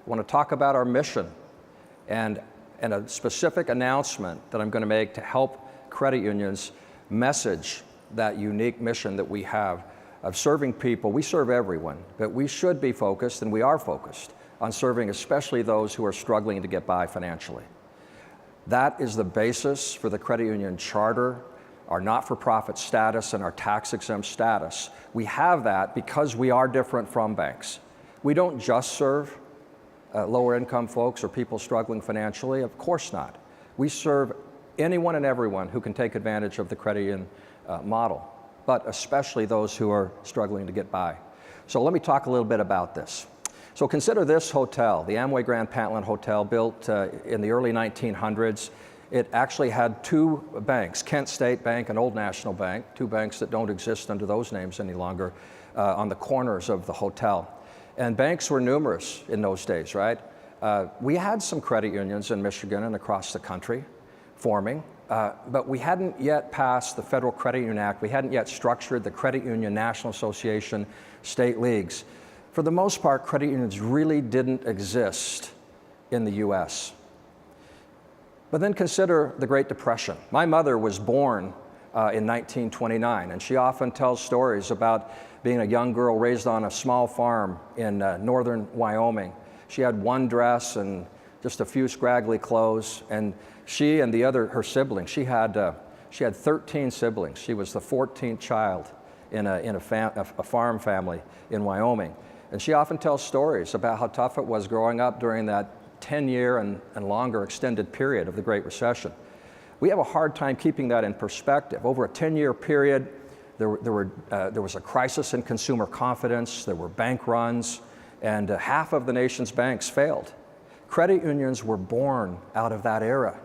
I want to talk about our mission and a specific announcement that I'm going to make to help credit unions message that unique mission that we have of serving people. We serve everyone, but we should be focused, and we are focused, on serving especially those who are struggling to get by financially. That is the basis for the credit union charter, our not-for-profit status, and our tax-exempt status. We have that because we are different from banks. We don't just serve lower income folks or people struggling financially. Of course not. We serve anyone and everyone who can take advantage of the credit union model, but especially those who are struggling to get by. So let me talk a little bit about this. So consider this hotel, the Amway Grand Pantland Hotel, built in the early 1900s. It actually had two banks, Kent State Bank and Old National Bank, two banks that don't exist under those names any longer, on the corners of the hotel. And banks were numerous in those days, right? We had some credit unions in Michigan and across the country forming, but we hadn't yet passed the Federal Credit Union Act. We hadn't yet structured the Credit Union National Association state leagues. For the most part, credit unions really didn't exist in the US. But then consider the Great Depression. My mother was born in 1929, and she often tells stories about being a young girl raised on a small farm in northern Wyoming. She had one dress and just a few scraggly clothes, and she and her siblings, she had 13 siblings. She was the 14th child in a farm family in Wyoming. And she often tells stories about how tough it was growing up during that 10-year and longer extended period of the Great Recession. We have a hard time keeping that in perspective. Over a 10-year period, there was a crisis in consumer confidence, there were bank runs, and half of the nation's banks failed. Credit unions were born out of that era.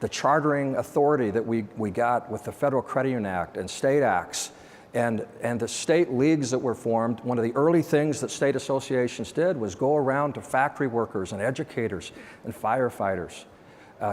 The chartering authority that we got with the Federal Credit Union Act and state acts and the state leagues that were formed, one of the early things that state associations did was go around to factory workers and educators and firefighters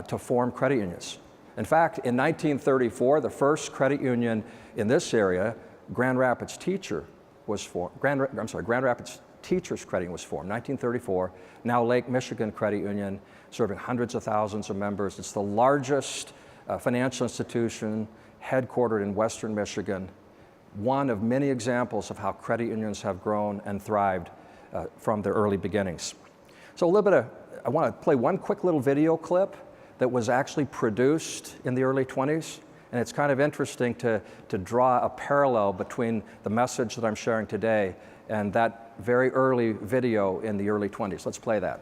to form credit unions. In fact, in 1934, the first credit union in this area, Grand Rapids Teachers Credit Union was formed, 1934. Now Lake Michigan Credit Union, serving hundreds of thousands of members. It's the largest financial institution headquartered in Western Michigan. One of many examples of how credit unions have grown and thrived from their early beginnings. So I want to play one quick little video clip that was actually produced in the early 20s. And it's kind of interesting to draw a parallel between the message that I'm sharing today and that very early video in the early 20s. Let's play that.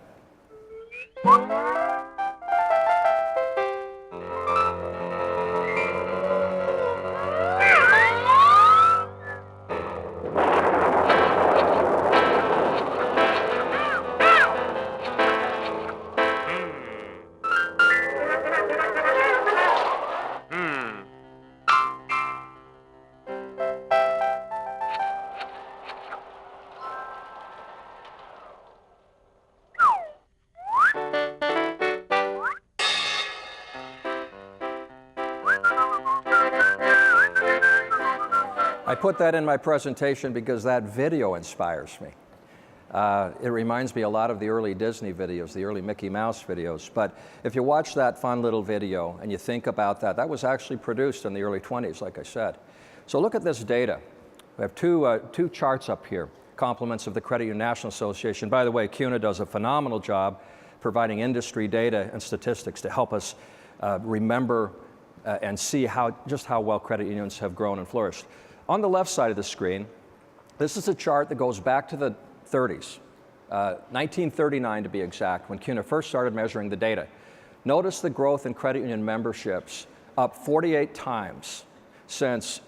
I put that in my presentation because that video inspires me. It reminds me a lot of the early Disney videos, the early Mickey Mouse videos. But if you watch that fun little video and you think about that, that was actually produced in the early 20s, like I said. So look at this data. We have two charts up here, compliments of the Credit Union National Association. By the way, CUNA does a phenomenal job providing industry data and statistics to help us remember and see just how well credit unions have grown and flourished. On the left side of the screen, this is a chart that goes back to the 30s, 1939 to be exact, when CUNA first started measuring the data. Notice the growth in credit union memberships, up 48 times since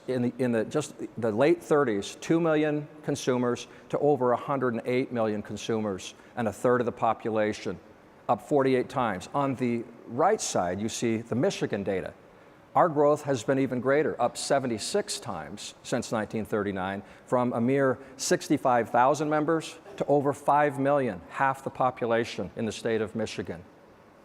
just the late 30s, 2 million consumers to over 108 million consumers, and a third of the population, up 48 times. On the right side, you see the Michigan data. Our growth has been even greater, up 76 times since 1939, from a mere 65,000 members to over 5 million, half the population in the state of Michigan.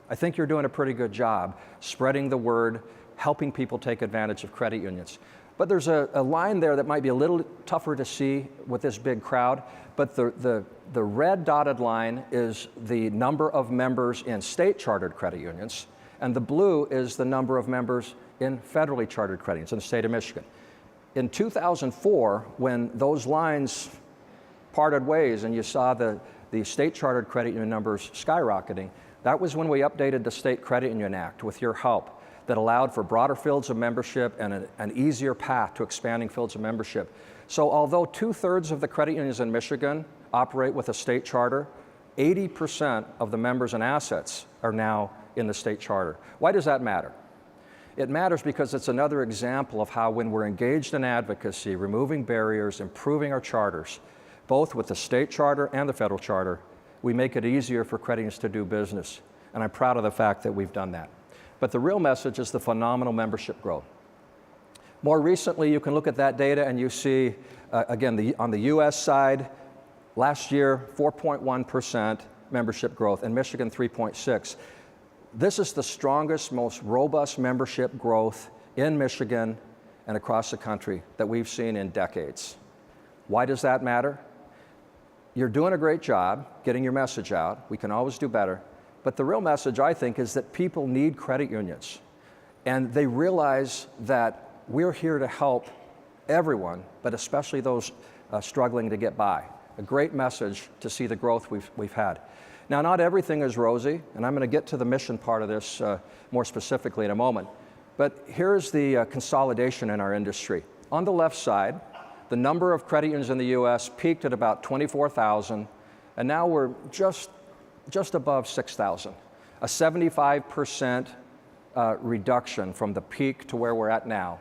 I think you're doing a pretty good job spreading the word, helping people take advantage of credit unions. But there's a line there that might be a little tougher to see with this big crowd, but the red dotted line is the number of members in state chartered credit unions, and the blue is the number of members in federally chartered credit unions in the state of Michigan. In 2004, when those lines parted ways and you saw the state chartered credit union numbers skyrocketing, that was when we updated the State Credit Union Act with your help, that allowed for broader fields of membership and an easier path to expanding fields of membership. So although 2/3 of the credit unions in Michigan operate with a state charter, 80% of the members and assets are now in the state charter. Why does that matter? It matters because it's another example of how when we're engaged in advocacy, removing barriers, improving our charters, both with the state charter and the federal charter, we make it easier for credit unions to do business. And I'm proud of the fact that we've done that. But the real message is the phenomenal membership growth. More recently, you can look at that data and you see, again, on the US side, last year, 4.1% membership growth, and Michigan 3.6%. This is the strongest, most robust membership growth in Michigan and across the country that we've seen in decades. Why does that matter? You're doing a great job getting your message out. We can always do better. But the real message, I think, is that people need credit unions. And they realize that we're here to help everyone, but especially those struggling to get by. A great message to see the growth we've had. Now, not everything is rosy, and I'm going to get to the mission part of this more specifically in a moment. But here's the consolidation in our industry. On the left side, the number of credit unions in the US peaked at about 24,000, and now we're just above 6,000. A 75% reduction from the peak to where we're at now,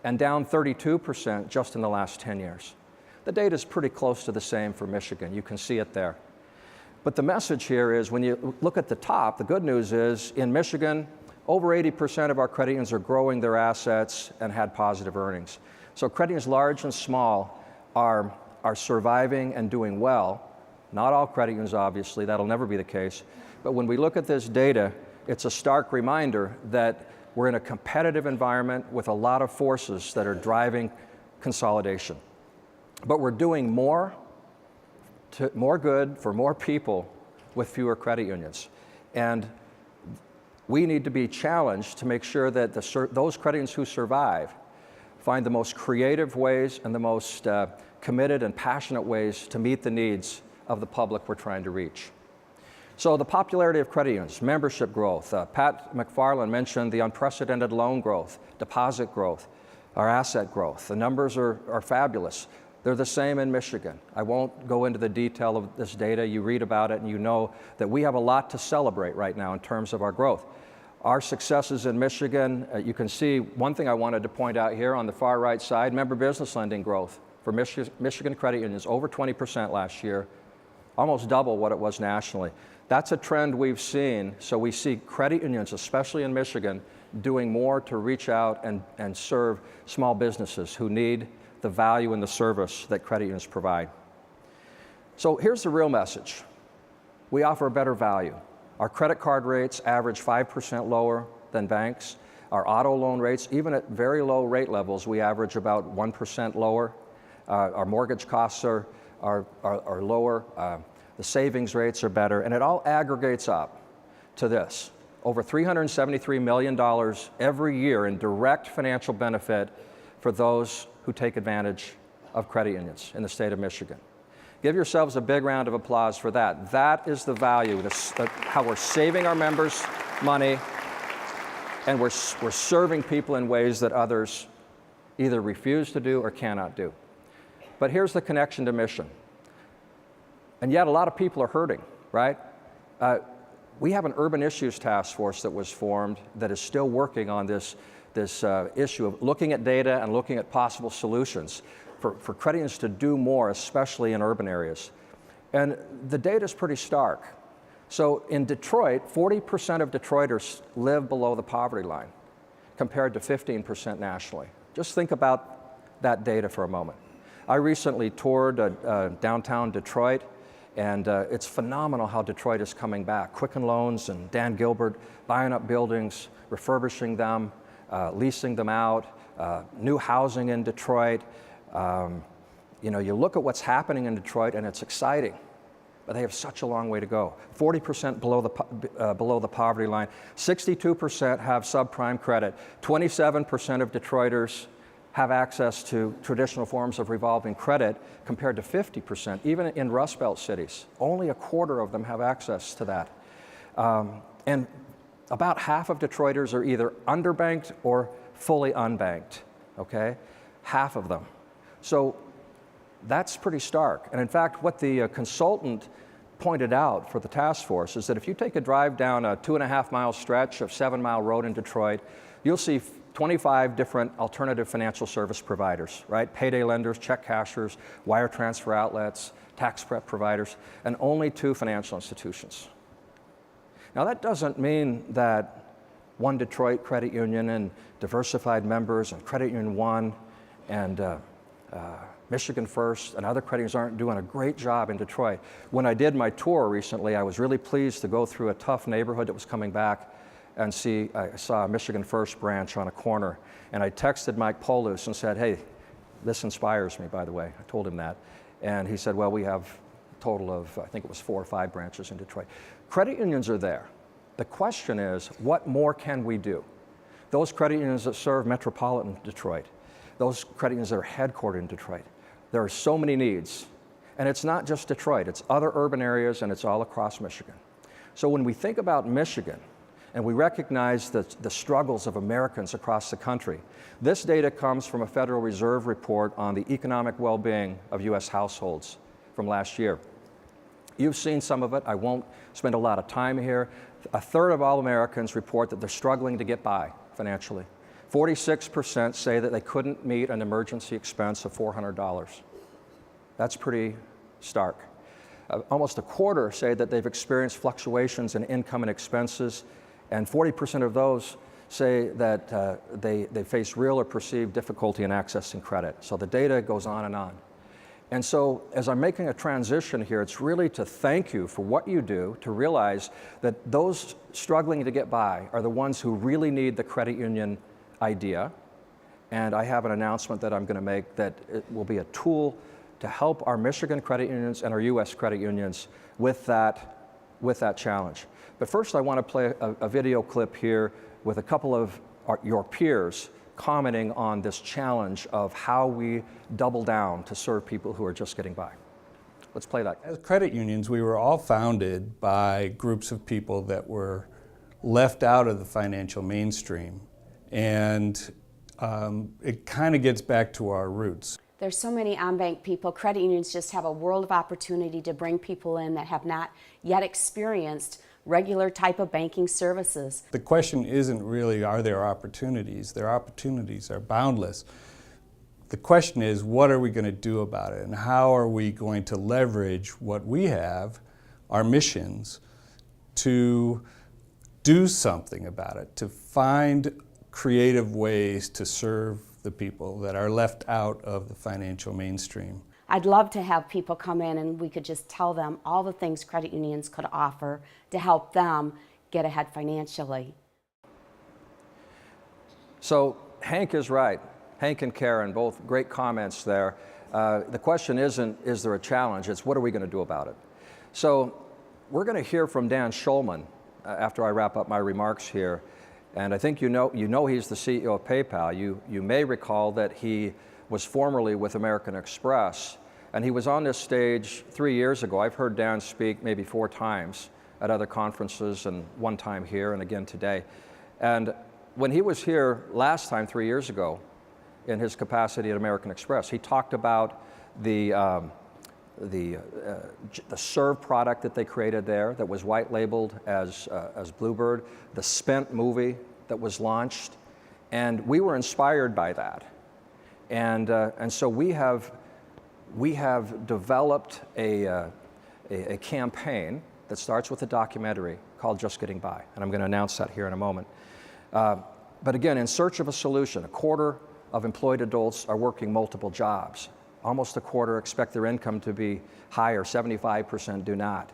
and down 32% just in the last 10 years. The data is pretty close to the same for Michigan. You can see it there. But the message here is when you look at the top, the good news is in Michigan, over 80% of our credit unions are growing their assets and had positive earnings. So credit unions large and small are surviving and doing well. Not all credit unions, obviously, that'll never be the case. But when we look at this data, it's a stark reminder that we're in a competitive environment with a lot of forces that are driving consolidation. But we're doing more good for more people with fewer credit unions. And we need to be challenged to make sure that those credit unions who survive find the most creative ways and the most committed and passionate ways to meet the needs of the public we're trying to reach. So the popularity of credit unions, membership growth. Pat McFarland mentioned the unprecedented loan growth, deposit growth, our asset growth. The numbers are fabulous. They're the same in Michigan. I won't go into the detail of this data. You read about it and you know that we have a lot to celebrate right now in terms of our growth. Our successes in Michigan, you can see one thing I wanted to point out here on the far right side, member business lending growth for Michigan credit unions, over 20% last year, almost double what it was nationally. That's a trend we've seen, so we see credit unions, especially in Michigan, doing more to reach out and serve small businesses who need the value and the service that credit unions provide. So here's the real message. We offer a better value. Our credit card rates average 5% lower than banks. Our auto loan rates, even at very low rate levels, we average about 1% lower. Our mortgage costs are lower. The savings rates are better, and it all aggregates up to this. Over $373 million every year in direct financial benefit for those who take advantage of credit unions in the state of Michigan. Give yourselves a big round of applause for that. That is the value, how we're saving our members money, and we're serving people in ways that others either refuse to do or cannot do. But here's the connection to mission. And yet a lot of people are hurting, right? We have an urban issues task force that was formed that is still working on this issue of looking at data and looking at possible solutions for credit unions to do more, especially in urban areas. And the data is pretty stark. So in Detroit, 40% of Detroiters live below the poverty line, compared to 15% nationally. Just think about that data for a moment. I recently toured downtown Detroit, and it's phenomenal how Detroit is coming back. Quicken Loans and Dan Gilbert buying up buildings, refurbishing them, leasing them out, new housing in Detroit. You know, you look at what's happening in Detroit and it's exciting, but they have such a long way to go. 40% below the poverty line, 62% have subprime credit, 27% of Detroiters have access to traditional forms of revolving credit compared to 50%. Even in Rust Belt cities, only a quarter of them have access to that. And about half of Detroiters are either underbanked or fully unbanked, okay? Half of them. So that's pretty stark. And in fact, what the consultant pointed out for the task force is that if you take a drive down a 2.5-mile stretch of 7-mile road in Detroit, you'll see 25 different alternative financial service providers, right? Payday lenders, check cashers, wire transfer outlets, tax prep providers, and only 2 financial institutions. Now that doesn't mean that One Detroit Credit Union and Diversified Members and Credit Union One and Michigan First and other credit unions aren't doing a great job in Detroit. When I did my tour recently, I was really pleased to go through a tough neighborhood that was coming back and I saw a Michigan First branch on a corner. And I texted Mike Polus and said, hey, this inspires me, by the way. I told him that. And he said, well, we have a total of, I think it was 4 or 5 branches in Detroit. Credit unions are there. The question is, what more can we do? Those credit unions that serve metropolitan Detroit, those credit unions that are headquartered in Detroit, there are so many needs. And it's not just Detroit, it's other urban areas and it's all across Michigan. So when we think about Michigan and we recognize the struggles of Americans across the country, this data comes from a Federal Reserve report on the economic well-being of US households from last year. You've seen some of it, I won't spend a lot of time here. 1/3 of all Americans report that they're struggling to get by financially. 46% say that they couldn't meet an emergency expense of $400. That's pretty stark. Almost a quarter say that they've experienced fluctuations in income and expenses, and 40% of those say that they face real or perceived difficulty in accessing credit. So the data goes on and on. And so as I'm making a transition here, it's really to thank you for what you do, to realize that those struggling to get by are the ones who really need the credit union idea. And I have an announcement that I'm going to make that it will be a tool to help our Michigan credit unions and our US credit unions with that challenge. But first I want to play a video clip here with a couple of your peers commenting on this challenge of how we double down to serve people who are just getting by. Let's play that. As credit unions, we were all founded by groups of people that were left out of the financial mainstream. And it kind of gets back to our roots. There's so many unbanked people. Credit unions just have a world of opportunity to bring people in that have not yet experienced regular type of banking services. The question isn't really, are there opportunities? Their opportunities are boundless. The question is, what are we going to do about it? And how are we going to leverage what we have, our missions, to do something about it, to find creative ways to serve the people that are left out of the financial mainstream. I'd love to have people come in and we could just tell them all the things credit unions could offer to help them get ahead financially. So Hank is right. Hank and Karen, both great comments there. The question isn't, is there a challenge? It's what are we going to do about it? So we're going to hear from Dan Schulman after I wrap up my remarks here. And I think you know he's the CEO of PayPal. You may recall that he was formerly with American Express, and he was on this stage 3 years ago. I've heard Dan speak maybe 4 times at other conferences, and 1 time here and again today. And when he was here last time 3 years ago in his capacity at American Express, he talked about the Serve product that they created there that was white labeled as Bluebird, the Spent movie that was launched, and we were inspired by that. And so we have developed a campaign that starts with a documentary called Just Getting By, and I'm going to announce that here in a moment. But again, in search of a solution, 1/4 of employed adults are working multiple jobs. Almost 1/4 expect their income to be higher, 75% do not.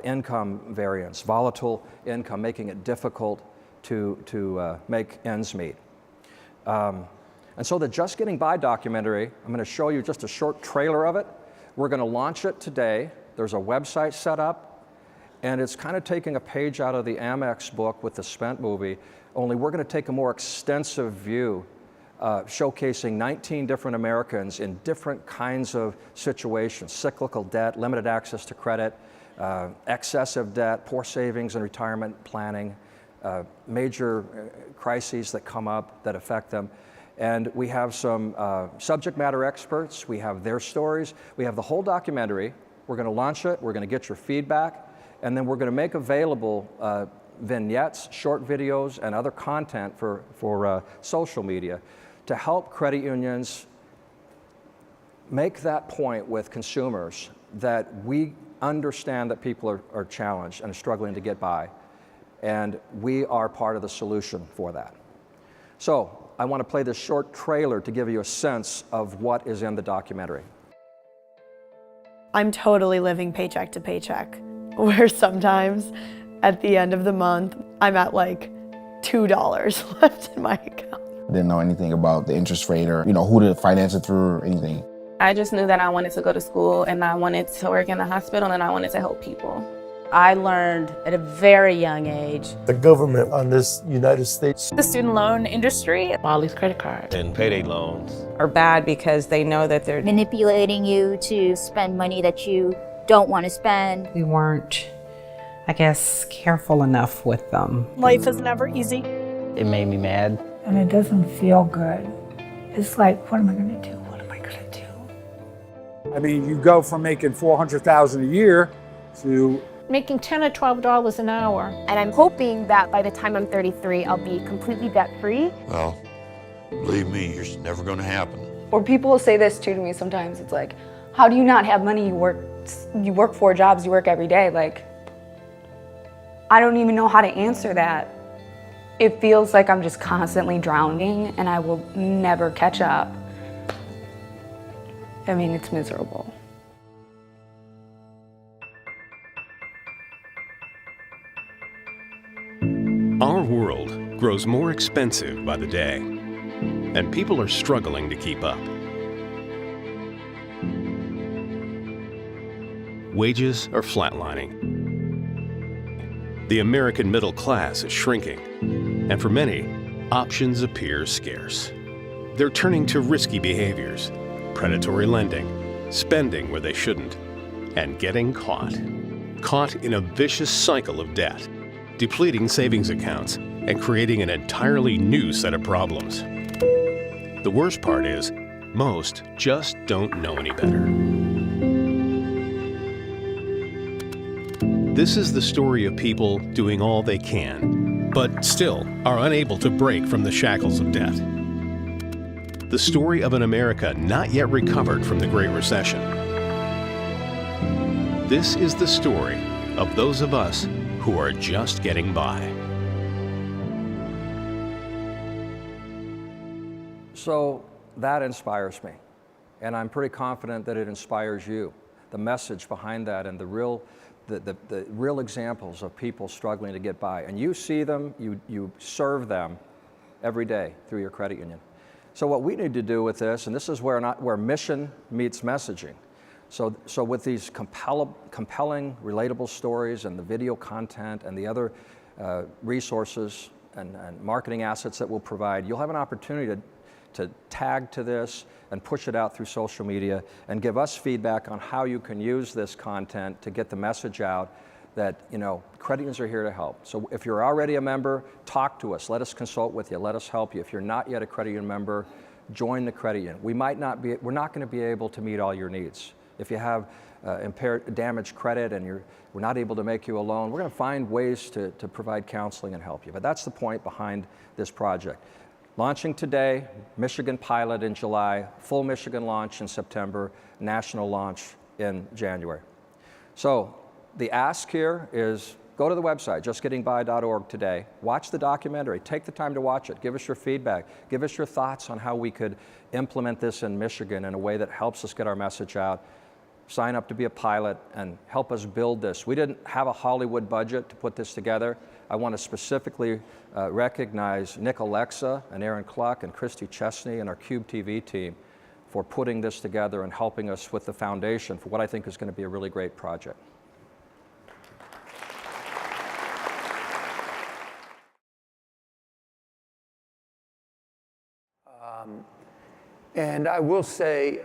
Income variance, volatile income, making it difficult to make ends meet. And so the Just Getting By documentary, I'm going to show you just a short trailer of it. We're going to launch it today. There's a website set up, and it's kind of taking a page out of the Amex book with the Spent movie, only we're going to take a more extensive view, showcasing 19 different Americans in different kinds of situations: cyclical debt, limited access to credit, excessive debt, poor savings and retirement planning, major crises that come up that affect them. And we have some subject matter experts. We have their stories. We have the whole documentary. We're going to launch it. We're going to get your feedback. And then we're going to make available vignettes, short videos, and other content for social media to help credit unions make that point with consumers that we understand that people are challenged and are struggling to get by. And we are part of the solution for that. So I want to play this short trailer to give you a sense of what is in the documentary. I'm totally living paycheck to paycheck, where sometimes at the end of the month, I'm at like $2 left in my account. Didn't know anything about the interest rate or, who to finance it through or anything. I just knew that I wanted to go to school and I wanted to work in the hospital and I wanted to help people. I learned at a very young age. The government on this United States. The student loan industry. All these credit cards. And payday loans. Are bad because they know that they're manipulating you to spend money that you don't want to spend. We weren't, I guess, careful enough with them. Life is never easy. It made me mad. And it doesn't feel good. It's like, what am I going to do? What am I going to do? I mean, you go from making $400,000 a year to making $10 or $12 an hour. And I'm hoping that by the time I'm 33, I'll be completely debt-free. Well, believe me, it's never going to happen. Or people will say this too to me sometimes. It's like, how do you not have money? You work 4 jobs, you work every day. Like, I don't even know how to answer that. It feels like I'm just constantly drowning and I will never catch up. I mean, it's miserable. Our world grows more expensive by the day, and people are struggling to keep up. Wages are flatlining. The American middle class is shrinking, and for many, options appear scarce. They're turning to risky behaviors, predatory lending, spending where they shouldn't, and getting caught. Caught in a vicious cycle of debt, depleting savings accounts, and creating an entirely new set of problems. The worst part is, most just don't know any better. This is the story of people doing all they can, but still are unable to break from the shackles of debt. The story of an America not yet recovered from the Great Recession. This is the story of those of us who are just getting by. So that inspires me, and I'm pretty confident that it inspires you. The message behind that and the real examples of people struggling to get by. And you see them, you serve them every day through your credit union. So what we need to do with this, and this is where mission meets messaging. So with these compelling, relatable stories and the video content and the other resources and marketing assets that we'll provide, you'll have an opportunity to tag to this and push it out through social media and give us feedback on how you can use this content to get the message out that, credit unions are here to help. So if you're already a member, talk to us. Let us consult with you. Let us help you. If you're not yet a credit union member, join the credit union. We're not going to be able to meet all your needs. If you have damaged credit and we're not able to make you a loan, we're going to find ways to provide counseling and help you. But that's the point behind this project. Launching today, Michigan pilot in July, full Michigan launch in September, national launch in January. So the ask here is go to the website, justgettingby.org today. Watch the documentary. Take the time to watch it. Give us your feedback. Give us your thoughts on how we could implement this in Michigan in a way that helps us get our message out. sign up to be a pilot and help us build this. We didn't have a Hollywood budget to put this together. I want to specifically recognize Nick Alexa and Aaron Cluck and Christy Chesney and our Cube TV team for putting this together and helping us with the foundation for what I think is going to be a really great project. And I will say,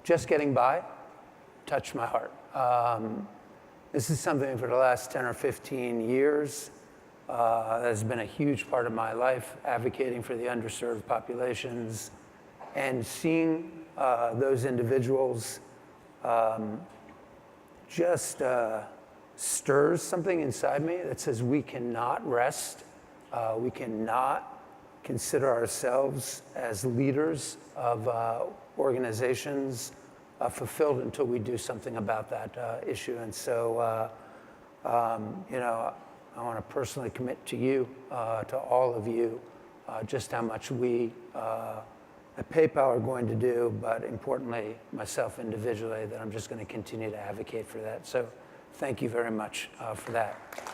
just getting by touched my heart. This is something for the last 10 or 15 years that has been a huge part of my life, advocating for the underserved populations, and seeing those individuals just stirs something inside me that says we cannot rest, we cannot consider ourselves as leaders of organizations fulfilled until we do something about that issue. And so, you know, I want to personally commit to you, to all of you, just how much we at PayPal are going to do, but importantly, myself individually, that I'm just going to continue to advocate for that. So thank you very much for that.